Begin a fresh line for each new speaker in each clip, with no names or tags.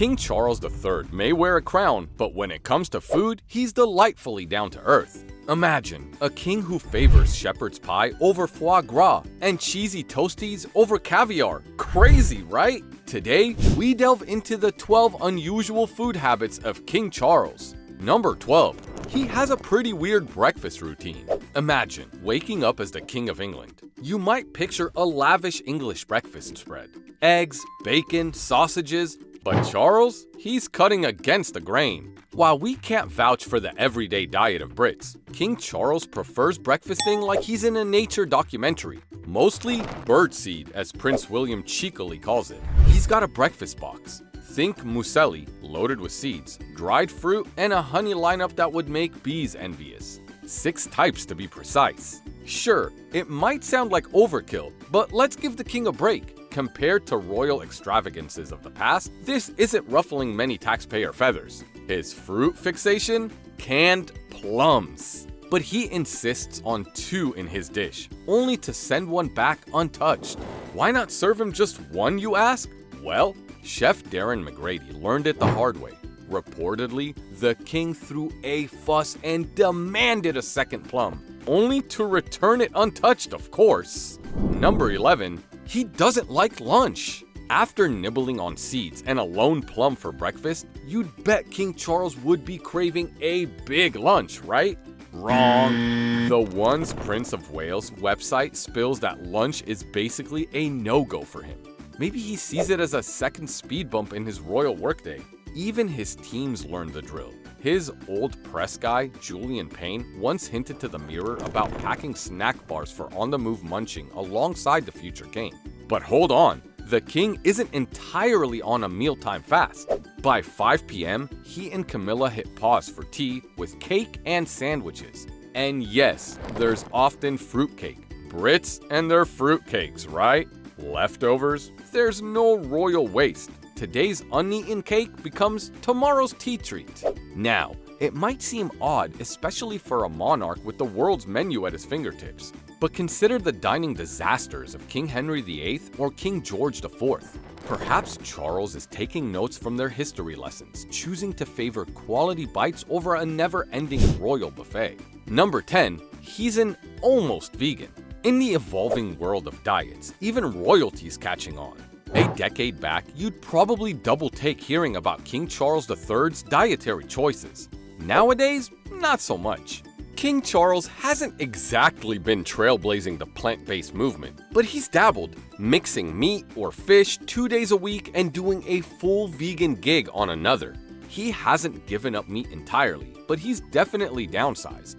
King Charles III may wear a crown, but when it comes to food, he's delightfully down to earth. Imagine a king who favors shepherd's pie over foie gras and cheesy toasties over caviar. Crazy, right? Today, we delve into the 12 unusual food habits of King Charles. Number 12. He has a pretty weird breakfast routine. Imagine waking up as the King of England. You might picture a lavish English breakfast spread. Eggs, bacon, sausages. But Charles, he's cutting against the grain. While we can't vouch for the everyday diet of Brits, King Charles prefers breakfasting like he's in a nature documentary. Mostly birdseed, as Prince William cheekily calls it. He's got a breakfast box. Think muesli, loaded with seeds, dried fruit, and a honey lineup that would make bees envious. 6 types to be precise. Sure, it might sound like overkill, but let's give the king a break. Compared to royal extravagances of the past, this isn't ruffling many taxpayer feathers. His fruit fixation? Canned plums. But he insists on 2 in his dish, only to send one back untouched. Why not serve him just one, you ask? Well, Chef Darren McGrady learned it the hard way. Reportedly, the king threw a fuss and demanded a second plum, only to return it untouched, of course. Number 11. He doesn't like lunch. After nibbling on seeds and a lone plum for breakfast, you'd bet King Charles would be craving a big lunch, right? Wrong. The Once Prince of Wales website spills that lunch is basically a no-go for him. Maybe he sees it as a second speed bump in his royal workday. Even his teams learned the drill. His old press guy, Julian Payne, once hinted to the Mirror about packing snack bars for on-the-move munching alongside the future king. But hold on, the king isn't entirely on a mealtime fast. By 5 p.m., he and Camilla hit pause for tea with cake and sandwiches. And yes, there's often fruitcake. Brits and their fruitcakes, right? Leftovers? There's no royal waste. Today's uneaten cake becomes tomorrow's tea treat. Now, it might seem odd, especially for a monarch with the world's menu at his fingertips, but consider the dining disasters of King Henry VIII or King George IV. Perhaps Charles is taking notes from their history lessons, choosing to favor quality bites over a never-ending royal buffet. Number 10. He's an almost vegan. In the evolving world of diets, even royalty's catching on. A decade back, you'd probably double-take hearing about King Charles III's dietary choices. Nowadays, not so much. King Charles hasn't exactly been trailblazing the plant-based movement, but he's dabbled, mixing meat or fish 2 days a week and doing a full vegan gig on another. He hasn't given up meat entirely, but he's definitely downsized.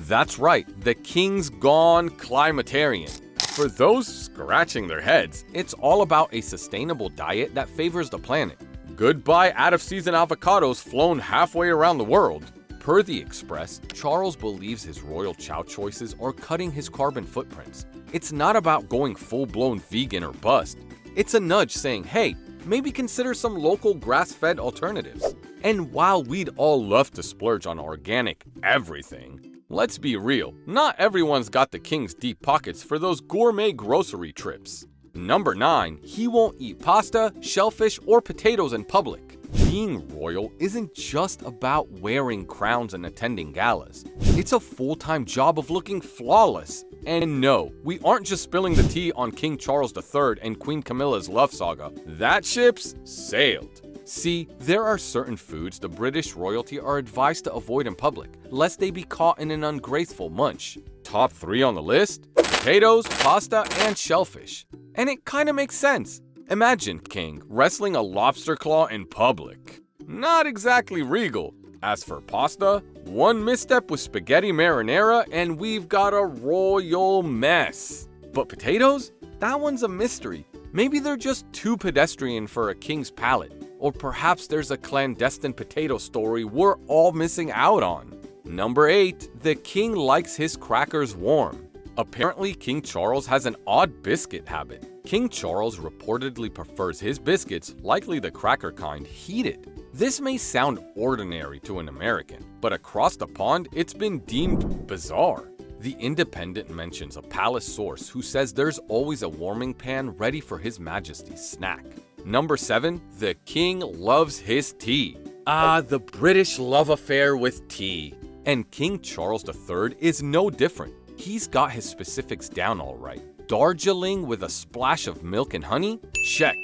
That's right, the king's gone climatarian. For those scratching their heads, it's all about a sustainable diet that favors the planet. Goodbye out-of-season avocados flown halfway around the world. Per the Express, Charles believes his royal chow choices are cutting his carbon footprints. It's not about going full-blown vegan or bust. It's a nudge saying, hey, maybe consider some local grass-fed alternatives. And while we'd all love to splurge on organic everything, let's be real, not everyone's got the king's deep pockets for those gourmet grocery trips. Number 9. He won't eat pasta, shellfish, or potatoes in public. Being royal isn't just about wearing crowns and attending galas. It's a full-time job of looking flawless. And no, we aren't just spilling the tea on King Charles III and Queen Camilla's love saga. That ship's sailed. See, there are certain foods the British royalty are advised to avoid in public, lest they be caught in an ungraceful munch. Top 3 on the list? Potatoes, pasta, and shellfish. And it kinda makes sense. Imagine King wrestling a lobster claw in public. Not exactly regal. As for pasta, one misstep with spaghetti marinara and we've got a royal mess. But potatoes? That one's a mystery. Maybe they're just too pedestrian for a king's palate. Or perhaps there's a clandestine potato story we're all missing out on. Number 8. The king likes his crackers warm. Apparently, King Charles has an odd biscuit habit. King Charles reportedly prefers his biscuits, likely the cracker kind, heated. This may sound ordinary to an American, but across the pond, it's been deemed bizarre. The Independent mentions a palace source who says there's always a warming pan ready for His Majesty's snack. Number 7, the king loves his tea. Ah, the British love affair with tea. And King Charles III is no different. He's got his specifics down all right. Darjeeling with a splash of milk and honey? Check.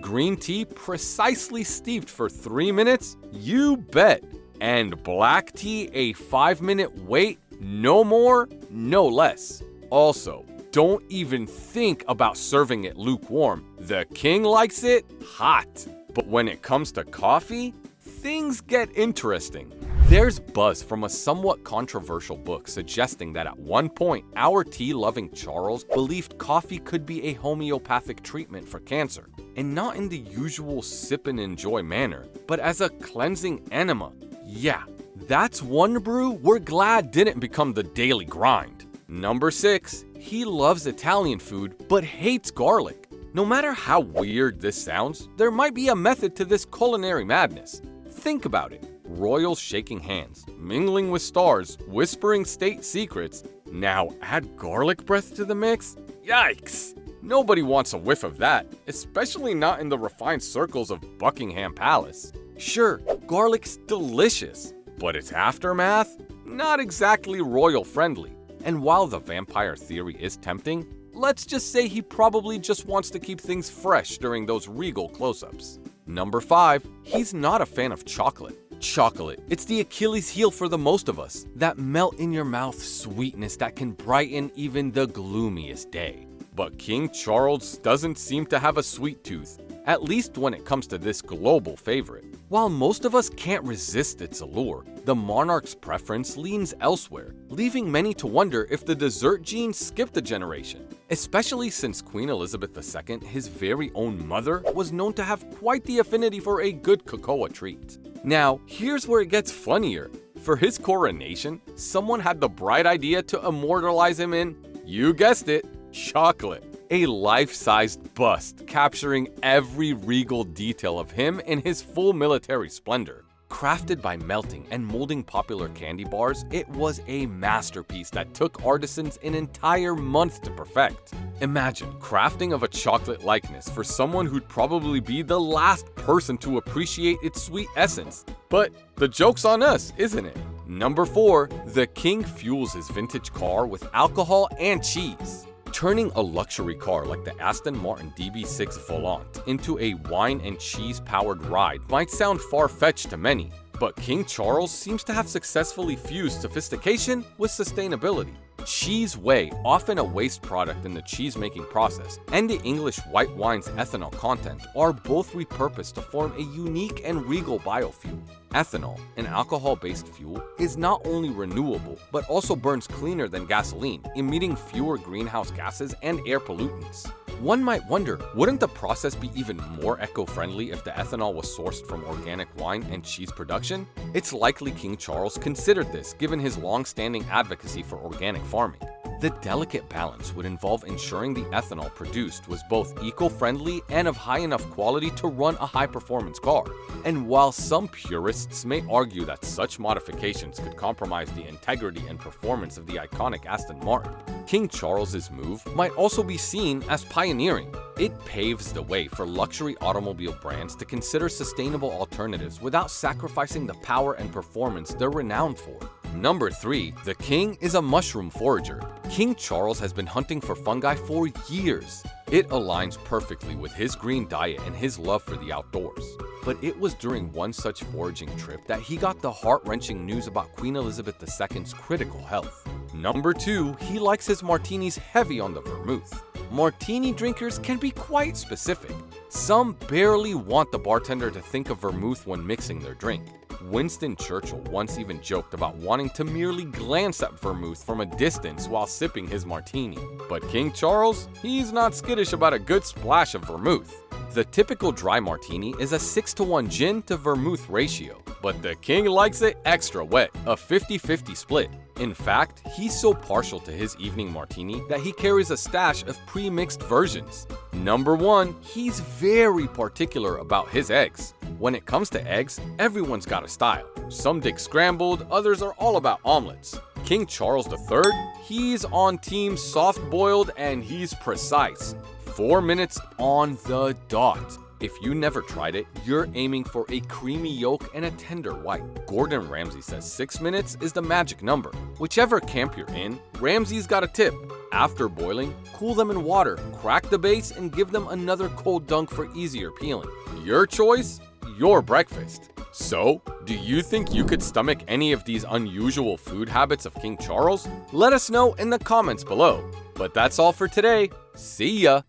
Green tea precisely steeped for 3 minutes? You bet. And black tea a 5-minute wait? No more, no less. Also, don't even think about serving it lukewarm. The king likes it hot. But when it comes to coffee, things get interesting. There's buzz from a somewhat controversial book suggesting that at one point, our tea-loving Charles believed coffee could be a homeopathic treatment for cancer, and not in the usual sip and enjoy manner, but as a cleansing enema. Yeah, that's one brew we're glad didn't become the daily grind. Number 6, he loves Italian food but hates garlic. No matter how weird this sounds, there might be a method to this culinary madness. Think about it. Royals shaking hands, mingling with stars, whispering state secrets. Now add garlic breath to the mix? Yikes! Nobody wants a whiff of that, especially not in the refined circles of Buckingham Palace. Sure, garlic's delicious, but its aftermath? Not exactly royal friendly. And while the vampire theory is tempting, let's just say he probably just wants to keep things fresh during those regal close-ups. Number 5, he's not a fan of chocolate. Chocolate, it's the Achilles heel for the most of us. That melt-in-your-mouth sweetness that can brighten even the gloomiest day. But King Charles doesn't seem to have a sweet tooth, at least when it comes to this global favorite. While most of us can't resist its allure, the monarch's preference leans elsewhere, leaving many to wonder if the dessert gene skipped a generation. Especially since Queen Elizabeth II, his very own mother, was known to have quite the affinity for a good cocoa treat. Now, here's where it gets funnier. For his coronation, someone had the bright idea to immortalize him in, you guessed it, chocolate. A life-sized bust capturing every regal detail of him in his full military splendor. Crafted by melting and molding popular candy bars, it was a masterpiece that took artisans an entire month to perfect. Imagine crafting of a chocolate likeness for someone who'd probably be the last person to appreciate its sweet essence. But the joke's on us, isn't it? Number 4, the king fuels his vintage car with alcohol and cheese. Turning a luxury car like the Aston Martin DB6 Volant into a wine and cheese-powered ride might sound far-fetched to many, but King Charles seems to have successfully fused sophistication with sustainability. Cheese whey, often a waste product in the cheese-making process, and the English white wine's ethanol content are both repurposed to form a unique and regal biofuel. Ethanol, an alcohol-based fuel, is not only renewable, but also burns cleaner than gasoline, emitting fewer greenhouse gases and air pollutants. One might wonder, wouldn't the process be even more eco-friendly if the ethanol was sourced from organic wine and cheese production? It's likely King Charles considered this given his long-standing advocacy for organic farming. The delicate balance would involve ensuring the ethanol produced was both eco-friendly and of high enough quality to run a high-performance car. And while some purists may argue that such modifications could compromise the integrity and performance of the iconic Aston Martin, King Charles's move might also be seen as pioneering. It paves the way for luxury automobile brands to consider sustainable alternatives without sacrificing the power and performance they're renowned for. Number 3, the king is a mushroom forager. King Charles has been hunting for fungi for years. It aligns perfectly with his green diet and his love for the outdoors. But it was during one such foraging trip that he got the heart-wrenching news about Queen Elizabeth II's critical health. Number 2, he likes his martinis heavy on the vermouth. Martini drinkers can be quite specific. Some barely want the bartender to think of vermouth when mixing their drink. Winston Churchill once even joked about wanting to merely glance at vermouth from a distance while sipping his martini. But King Charles, he's not skittish about a good splash of vermouth. The typical dry martini is a 6-to-1 gin to vermouth ratio, but the king likes it extra wet, a 50-50 split. In fact, he's so partial to his evening martini that he carries a stash of pre-mixed versions. Number 1, he's very particular about his eggs. When it comes to eggs, everyone's got a style. Some dig scrambled, others are all about omelets. King Charles III, he's on team soft-boiled and he's precise. 4 minutes on the dot. If you never tried it, you're aiming for a creamy yolk and a tender white. Gordon Ramsay says 6 minutes is the magic number. Whichever camp you're in, Ramsay's got a tip. After boiling, cool them in water, crack the base, and give them another cold dunk for easier peeling. Your choice, your breakfast. So, do you think you could stomach any of these unusual food habits of King Charles? Let us know in the comments below. But that's all for today. See ya!